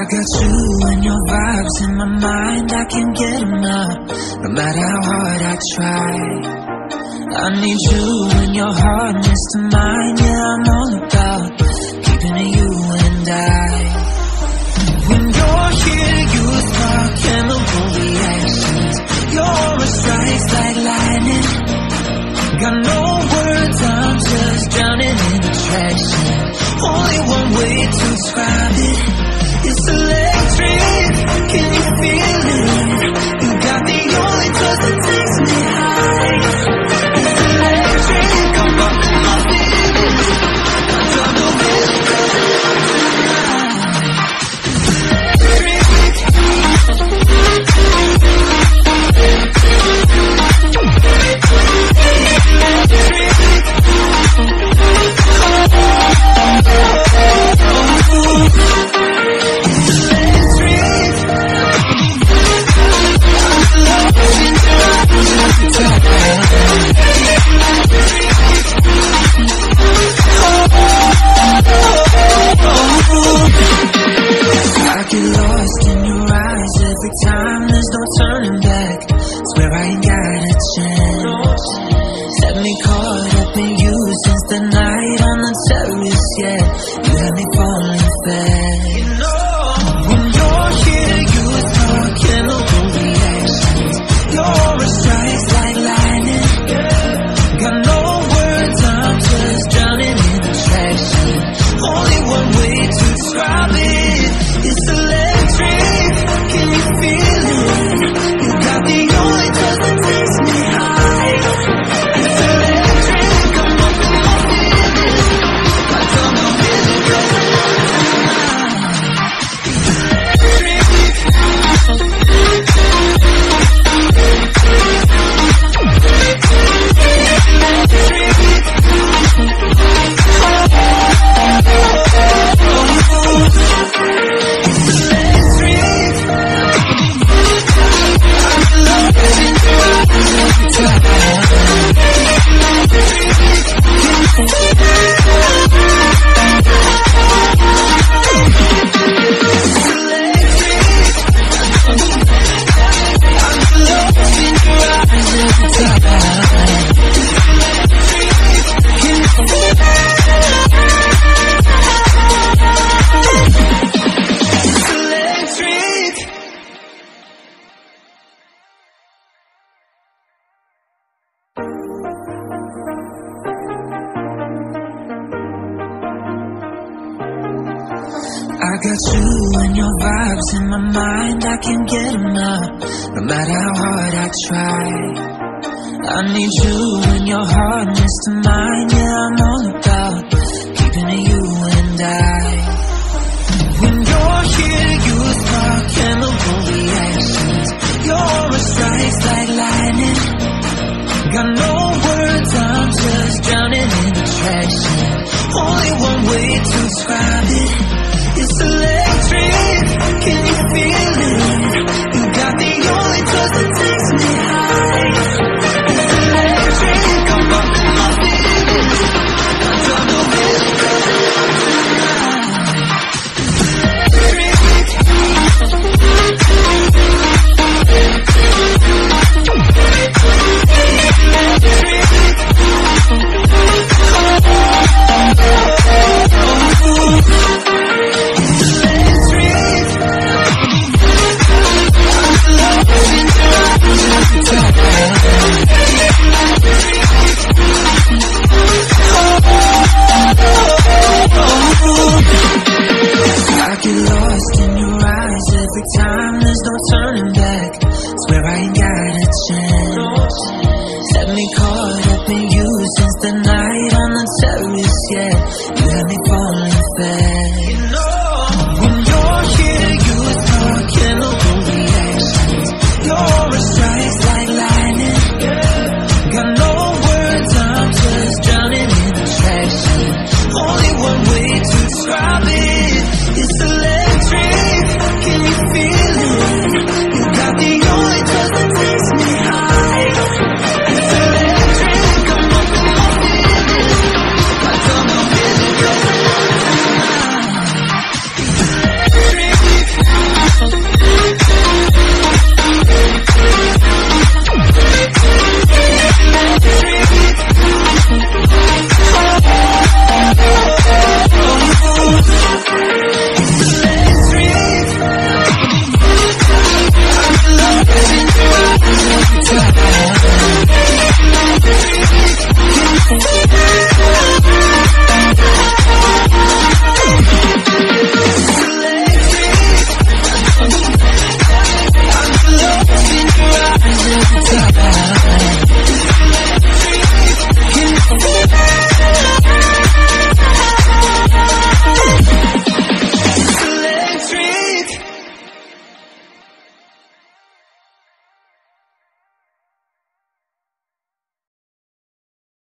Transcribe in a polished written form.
got you and your vibes in my mind, I can't get enough, no matter how hard I try. I need you and your hardness to mine, yeah, I'm all about keeping it you and I. When you're here, you spark chemical reactions, your aura strikes like lightning. Got no words, I'm just drowning in attraction. Only one way to describe it, it's electric. Can you feel it? You got the only touch that takes me high. It's electric, I'm up in my feelings. I drop no feeling 'cause I'm I get lost in your eyes every time, there's no turning back. Swear I ain't got a chance. Had me caught up in you since the night on the terrace, yeah. You had me falling fast. When you're here, you spark chemical reactions. Your aura strikes like lightning. Got no words, I'm just drowning in attraction. Only one way to describe it, it's electric. Can you feel it? You got the only touch that takes me high. It's electric, I'm up in my feelings. I don't know feeling 'cause I'm I got you and your vibes in my mind, I can't get enough, no matter how hard I try. I need you and your hardness to mine, yeah, I'm all about keeping it you and I. When you're here, you spark chemical reactions. Your aura strikes like lightning. Got no words, I'm just drowning in attraction. Only one way to describe it, it's electric. Can you feel it? You got the only touch that takes me high. It's electric, I'm up in my feelings. I don't know feeling 'cause I'm I get lost in your eyes every time, there's no turning back. Swear I ain't got a chance. Had me caught up in you since the night on the terrace, yeah.